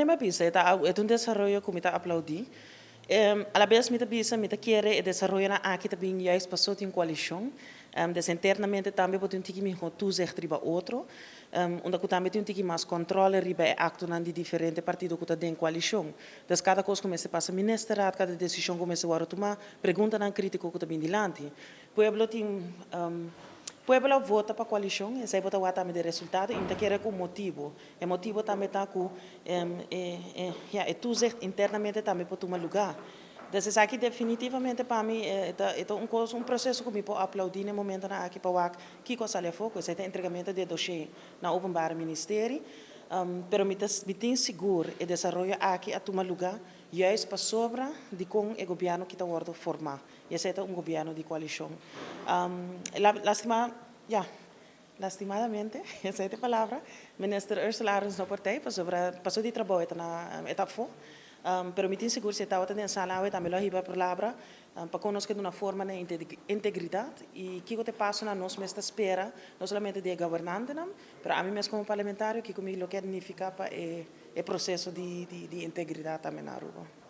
me pisa, é um desarrollo que me aplaudi. A la vez me pisa, me quiere el desarrollo na aqui também juist passou em coalição. Internamente também pode um tiki me toezicht riba outro. Onde eu também tenho um tiki mais controle riba é acto na de diferente partido que está dentro coalição. Então cada coisa começa a passar ministeriado, cada decisão começa a tomar, pergunta na crítico que está bem dilante. Pueblo tem Pueblo vota para a coalição, e sai votar também de resultado, então quer com motivo. O motivo também está com, toezicht internamente também para tomar lugar. Então, aqui definitivamente para mim é um processo que me pode aplaudir no momento na aqui para o que coisa é foco, é o entregamento de dossiê na openbare ministério, pero me tem seguro o desenvolvimento aqui a tomar lugar, juist para sobra de com o governo que está sendo formado. E esse é um governo de coalição. Lastimadamente, essa é a palavra, minister Ursula Arens na partij, passou de trabalho na etapa fo, pero me tem seguro se está em sala, também lá riba palavra, para conosco de uma forma de integridade e que te passa na nós mesma espera, não somente de governante, mas a mim mesmo como parlamentário que comigo o que significa para o processo de integridade também na Aruba.